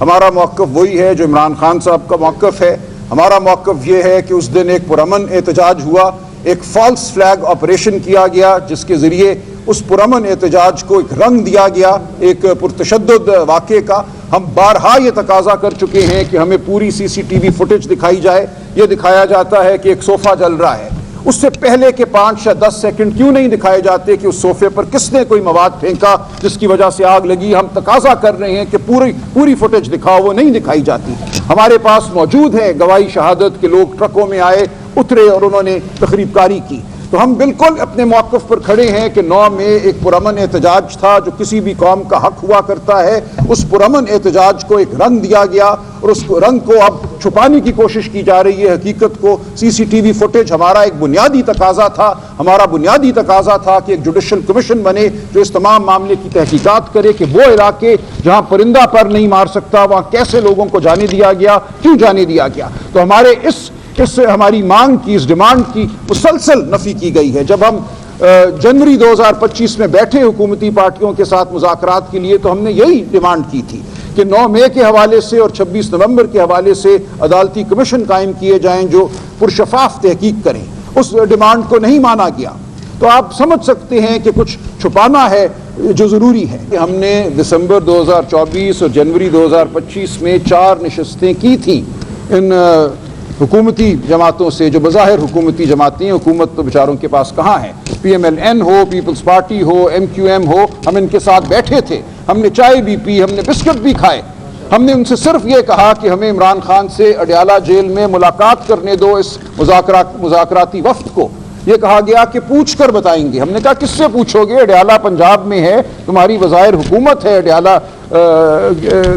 ہمارا موقف وہی ہے جو عمران خان صاحب کا موقف ہے. ہمارا موقف یہ ہے کہ اس دن ایک پرامن احتجاج ہوا, ایک فالس فلیگ آپریشن کیا گیا جس کے ذریعے اس پرامن احتجاج کو ایک رنگ دیا گیا ایک پرتشدد واقعے کا. ہم بارہا یہ تقاضا کر چکے ہیں کہ ہمیں پوری CCTV فوٹیج دکھائی جائے. یہ دکھایا جاتا ہے کہ ایک صوفہ جل رہا ہے, اس سے پہلے کے 5 یا 10 سیکنڈ کیوں نہیں دکھائے جاتے کہ اس صوفے پر کس نے کوئی مواد پھینکا جس کی وجہ سے آگ لگی. ہم تقاضا کر رہے ہیں کہ پوری فوٹیج دکھاؤ, وہ نہیں دکھائی جاتی. ہمارے پاس موجود ہے گواہی شہادت کے لوگ ٹرکوں میں آئے, اترے اور انہوں نے تخریب کاری کی. تو ہم بالکل اپنے موقف پر کھڑے ہیں کہ 9 مئی ایک پرامن احتجاج تھا جو کسی بھی قوم کا حق ہوا کرتا ہے. اس پرامن احتجاج کو ایک رنگ دیا گیا اور اس رنگ کو اب چھپانے کی کوشش کی جا رہی ہے. حقیقت کو CCTV فوٹیج ہمارا ایک بنیادی تقاضا تھا. ہمارا بنیادی تقاضا تھا کہ ایک جوڈیشل کمیشن بنے جو اس تمام معاملے کی تحقیقات کرے کہ وہ علاقے جہاں پرندہ پر نہیں مار سکتا وہاں کیسے لوگوں کو جانے دیا گیا, کیوں جانے دیا گیا. تو ہمارے اس ہماری مانگ کی, اس ڈیمانڈ کی مسلسل نفی کی گئی ہے. جب ہم جنوری 2025 میں بیٹھے حکومتی پارٹیوں کے ساتھ مذاکرات کے لیے تو ہم نے یہی ڈیمانڈ کی تھی کہ 9 مئی کے حوالے سے اور 26 نومبر کے حوالے سے عدالتی کمیشن قائم کیے جائیں جو پرشفاف تحقیق کریں. اس ڈیمانڈ کو نہیں مانا گیا. تو آپ سمجھ سکتے ہیں کہ کچھ چھپانا ہے جو ضروری ہے. ہم نے دسمبر 2024 اور جنوری 2025 میں 4 نشستیں کی تھیں ان حکومتی جماعتوں سے جو بظاہر حکومتی جماعتیں ہیں. حکومت تو بیچاروں کے پاس کہاں ہے, PMLN ہو, پیپلز پارٹی ہو, MQM ہو, ہم ان کے ساتھ بیٹھے تھے. ہم نے چائے بھی پی, ہم نے بسکٹ بھی کھائے. ہم نے ان سے صرف یہ کہا کہ ہمیں عمران خان سے اڈیالہ جیل میں ملاقات کرنے دو اس مذاکراتی وفد کو. یہ کہا گیا کہ پوچھ کر بتائیں گے. ہم نے کہا کس سے پوچھو گے, اڈیالہ پنجاب میں ہے, تمہاری وزائر حکومت ہے اڈیالہ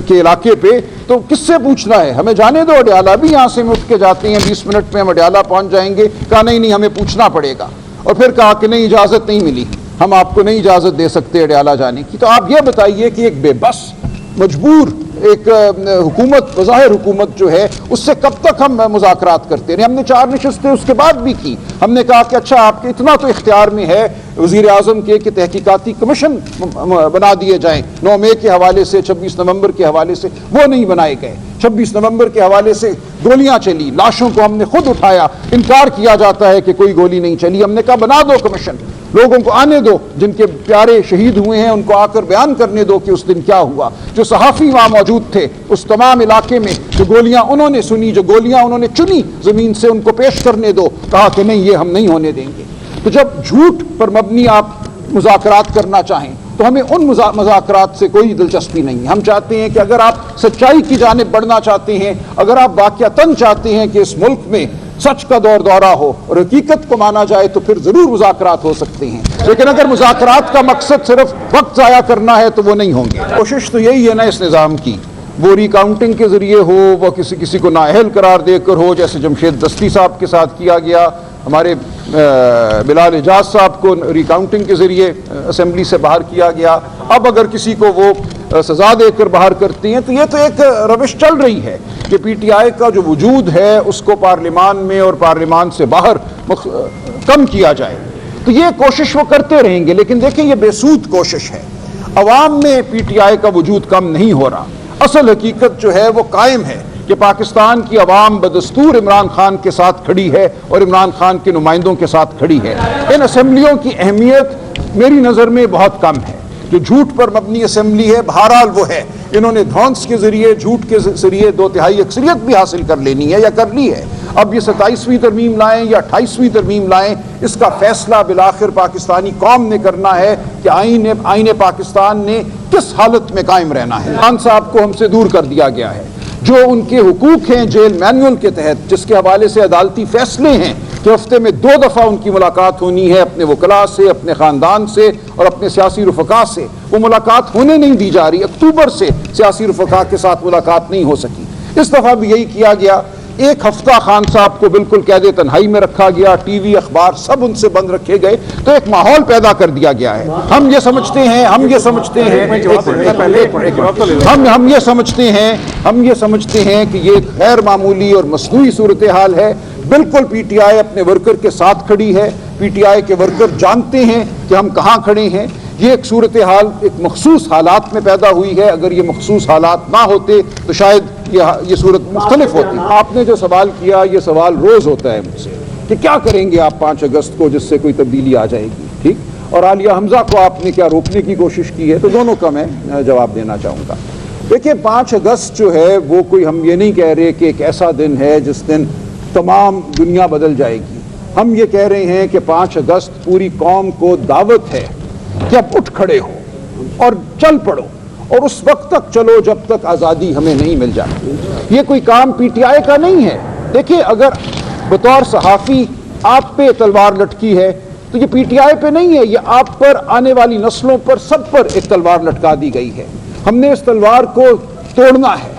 کے علاقے پہ, تو کس سے پوچھنا ہے, ہمیں جانے دو. اڈیالہ بھی یہاں سے ہم اٹھ کے جاتے ہیں, 20 منٹ میں ہم اڈیالہ پہنچ جائیں گے. کہا نہیں ہمیں پوچھنا پڑے گا. اور پھر کہا کہ نہیں, اجازت نہیں ملی, ہم آپ کو نہیں اجازت دے سکتے اڈیالہ جانے کی. تو آپ یہ بتائیے کہ ایک بے بس مجبور ایک حکومت, بظاہر حکومت جو ہے, اس سے کب تک ہم مذاکرات کرتے رہے. ہم نے 4 نشستیں اس کے بعد بھی کی. ہم نے کہا کہ اچھا آپ کے اتنا تو اختیار میں ہے وزیر اعظم کے کہ تحقیقاتی کمیشن بنا دیے جائیں. 9 مئی کے حوالے سے, 26 نومبر کے حوالے سے, وہ نہیں بنائے گئے. 26 نومبر کے حوالے سے گولیاں چلی, لاشوں کو ہم نے خود اٹھایا. انکار کیا جاتا ہے کہ کوئی گولی نہیں چلی. ہم نے کہا بنا دو کمیشن, لوگوں کو آنے دو, جن کے پیارے شہید ہوئے ہیں ان کو آ کر بیان کرنے دو کہ اس دن کیا ہوا. جو صحافی وہاں موجود تھے اس تمام علاقے میں, جو گولیاں انہوں نے سنی, جو گولیاں انہوں نے چنی زمین سے, ان کو پیش کرنے دو. کہا کہ نہیں, یہ ہم نہیں ہونے دیں گے. تو جب جھوٹ پر مبنی آپ مذاکرات کرنا چاہیں تو ہمیں ان مذاکرات سے کوئی دلچسپی نہیں ہے. ہم چاہتے ہیں کہ اگر آپ سچائی کی جانب بڑھنا چاہتے ہیں, اگر آپ واقعتاً چاہتے ہیں کہ اس ملک میں سچ کا دور دورہ ہو اور حقیقت کو مانا جائے تو پھر ضرور مذاکرات ہو سکتے ہیں. لیکن اگر مذاکرات کا مقصد صرف وقت ضائع کرنا ہے تو وہ نہیں ہوں گے. کوشش تو یہی ہے نا اس نظام کی, وہ ریکاؤنٹنگ کے ذریعے ہو, وہ کسی کو نااہل قرار دے کر ہو, جیسے جمشید دستی صاحب کے ساتھ کیا گیا, ہمارے بلال اعجاز صاحب کو ریکاؤنٹنگ کے ذریعے اسمبلی سے باہر کیا گیا. اب اگر کسی کو وہ سزا دے کر باہر کرتے ہیں تو یہ تو ایک روش چل رہی ہے کہ PTI کا جو وجود ہے اس کو پارلیمان میں اور پارلیمان سے باہر کم کیا جائے. تو یہ کوشش وہ کرتے رہیں گے, لیکن دیکھیں یہ بے سود کوشش ہے. عوام میں PTI کا وجود کم نہیں ہو رہا. اصل حقیقت جو ہے وہ قائم ہے کہ پاکستان کی عوام بدستور عمران خان کے ساتھ کھڑی ہے اور عمران خان کے نمائندوں کے ساتھ کھڑی ہے. ان اسمبلیوں کی اہمیت میری نظر میں بہت کم ہے. جو جھوٹ پر مبنی اسمبلی ہے بہرحال وہ ہے. انہوں نے دھونس کے ذریعے, جھوٹ کے ذریعے 2/3 اکثریت بھی حاصل کر لینی ہے یا کر لی ہے. اب یہ 27ویں ترمیم لائیں یا 28ویں ترمیم لائیں, اس کا فیصلہ بالآخر پاکستانی قوم نے کرنا ہے کہ آئین پاکستان نے کس حالت میں قائم رہنا ہے. خان صاحب کو ہم سے دور کر دیا گیا ہے. جو ان کے حقوق ہیں جیل مینول کے تحت, جس کے حوالے سے عدالتی فیصلے ہیں کہ ہفتے میں 2 دفعہ ان کی ملاقات ہونی ہے اپنے وکلاء سے, اپنے خاندان سے اور اپنے سیاسی رفقا سے, وہ ملاقات ہونے نہیں دی جا رہی. اکتوبر سے سیاسی رفقا کے ساتھ ملاقات نہیں ہو سکی. اس دفعہ بھی یہی کیا گیا. 1 ہفتہ خان صاحب کو بالکل قید تنہائی میں رکھا گیا, ٹی وی اخبار سب ان سے بند رکھے گئے. تو ایک ماحول پیدا کر دیا گیا ہے. ہم یہ سمجھتے ہیں کہ یہ غیر معمولی اور مصنوعی صورتحال ہے. بالکل PTI اپنے ورکر کے ساتھ کھڑی ہے. PTI کے ورکر جانتے ہیں کہ ہم کہاں کھڑے ہیں. یہ ایک صورتحال ایک مخصوص حالات میں پیدا ہوئی ہے. اگر یہ مخصوص حالات نہ ہوتے تو شاید یہ صورت مختلف ہوتی. آپ نے جو سوال کیا یہ سوال روز ہوتا ہے مجھ سے کہ کیا کریں گے آپ 5 اگست کو جس سے کوئی تبدیلی آ جائے گی. ٹھیک, اور عالیہ حمزہ کو آپ نے کیا روکنے کی کوشش کی ہے, تو دونوں کا میں جواب دینا چاہوں گا. دیکھیں 5 اگست جو ہے وہ کوئی ہم یہ نہیں کہہ رہے کہ ایک ایسا دن ہے جس دن تمام دنیا بدل جائے گی. ہم یہ کہہ رہے ہیں کہ 5 اگست پوری قوم کو دعوت ہے کہ اب اٹھ کھڑے ہو اور چل پڑو, اور اس وقت تک چلو جب تک آزادی ہمیں نہیں مل جاتی. یہ کوئی کام پی ٹی آئی کا نہیں ہے. دیکھیں اگر بطور صحافی آپ پہ تلوار لٹکی ہے تو یہ پی ٹی آئی پہ نہیں ہے, یہ آپ پر, آنے والی نسلوں پر, سب پر ایک تلوار لٹکا دی گئی ہے. ہم نے اس تلوار کو توڑنا ہے.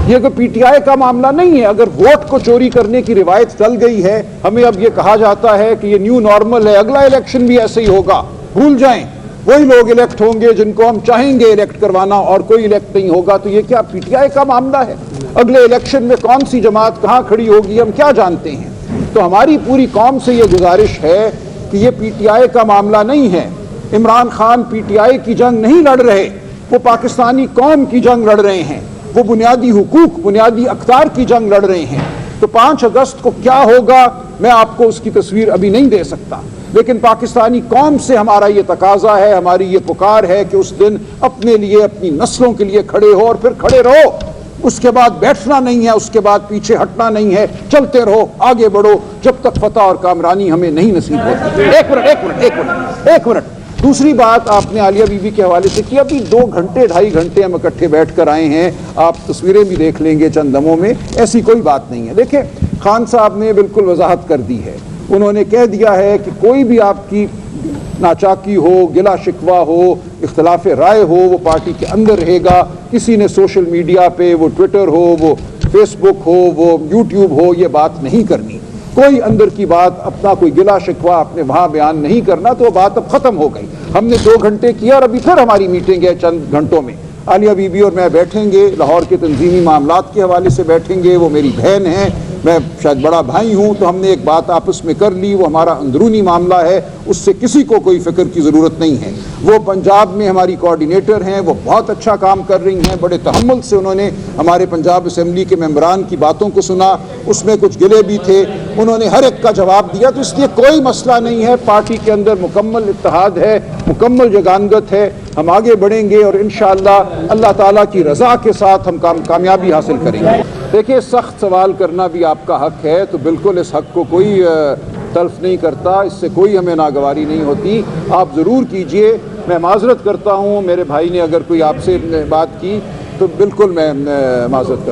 یہ کوئی پی ٹی آئی کا معاملہ نہیں ہے. اگر ووٹ کو چوری کرنے کی روایت چل گئی ہے, ہمیں اب یہ کہا جاتا ہے کہ یہ نیو نارمل ہے, اگلا الیکشن بھی ایسے ہی ہوگا, بھول جائیں, وہی لوگ الیکٹ ہوں گے جن کو ہم چاہیں گے الیکٹ کروانا, اور کوئی الیکٹ نہیں ہوگا. تو یہ کیا پی ٹی آئی کا معاملہ ہے؟ اگلے الیکشن میں کون سی جماعت کہاں کھڑی ہوگی ہم کیا جانتے ہیں. تو ہماری پوری قوم سے یہ گزارش ہے کہ یہ پی ٹی آئی کا معاملہ نہیں ہے. Imran Khan P T I کی جنگ نہیں لڑ رہے, وہ پاکستانی قوم کی جنگ لڑ رہے ہیں, وہ بنیادی حقوق, بنیادی اقدار کی جنگ لڑ رہے ہیں. تو 5 اگست کو کیا ہوگا میں آپ کو اس کی تصویر ابھی نہیں دے سکتا, لیکن پاکستانی قوم سے ہمارا یہ تقاضا ہے, ہماری یہ پکار ہے کہ اس دن اپنے لیے, اپنی نسلوں کے لیے کھڑے ہو, اور پھر کھڑے رہو. اس کے بعد بیٹھنا نہیں ہے, اس کے بعد پیچھے ہٹنا نہیں ہے, چلتے رہو, آگے بڑھو جب تک فتح اور کامرانی ہمیں نہیں نصیب ہوتی. ایک منٹ. دوسری بات آپ نے عالیہ بی بی کے حوالے سے کی. ابھی 2 گھنٹے 2.5 گھنٹے ہم اکٹھے بیٹھ کر آئے ہیں, آپ تصویریں بھی دیکھ لیں گے چند دموں میں. ایسی کوئی بات نہیں ہے. دیکھیں خان صاحب نے بالکل وضاحت کر دی ہے. انہوں نے کہہ دیا ہے کہ کوئی بھی آپ کی ناچاکی ہو, گلا شکوہ ہو, اختلاف رائے ہو, وہ پارٹی کے اندر رہے گا. کسی نے سوشل میڈیا پہ, وہ ٹویٹر ہو, وہ فیس بک ہو, وہ یوٹیوب ہو, یہ بات نہیں کرنی. کوئی اندر کی بات, اپنا کوئی گلا شکوہ آپ نے وہاں بیان نہیں کرنا. تو وہ بات اب ختم ہو گئی. ہم نے 2 گھنٹے کیا, اور ابھی پھر ہماری میٹنگ ہے چند گھنٹوں میں. عالیہ بی بی اور میں بیٹھیں گے, لاہور کے تنظیمی معاملات کے حوالے سے بیٹھیں گے. وہ میری بہن ہیں, میں شاید بڑا بھائی ہوں, تو ہم نے ایک بات آپس میں کر لی. وہ ہمارا اندرونی معاملہ ہے, اس سے کسی کو کوئی فکر کی ضرورت نہیں ہے. وہ پنجاب میں ہماری کوارڈینیٹر ہیں, وہ بہت اچھا کام کر رہی ہیں. بڑے تحمل سے انہوں نے ہمارے پنجاب اسمبلی کے ممبران کی باتوں کو سنا. اس میں کچھ گلے بھی تھے, انہوں نے ہر ایک کا جواب دیا. تو اس لیے کوئی مسئلہ نہیں ہے. پارٹی کے اندر مکمل اتحاد ہے, مکمل جگانگت ہے. ہم آگے بڑھیں گے, اور انشاءاللہ اللہ تعالیٰ کی رضا کے ساتھ ہم کامیابی حاصل کریں گے. دیکھیں سخت سوال کرنا بھی آپ کا حق ہے, تو بالکل اس حق کو کوئی تلف نہیں کرتا, اس سے کوئی ہمیں ناگواری نہیں ہوتی. آپ ضرور کیجئے. میں معذرت کرتا ہوں, میرے بھائی نے اگر کوئی آپ سے بات کی تو بالکل میں معذرت کرتا ہوں.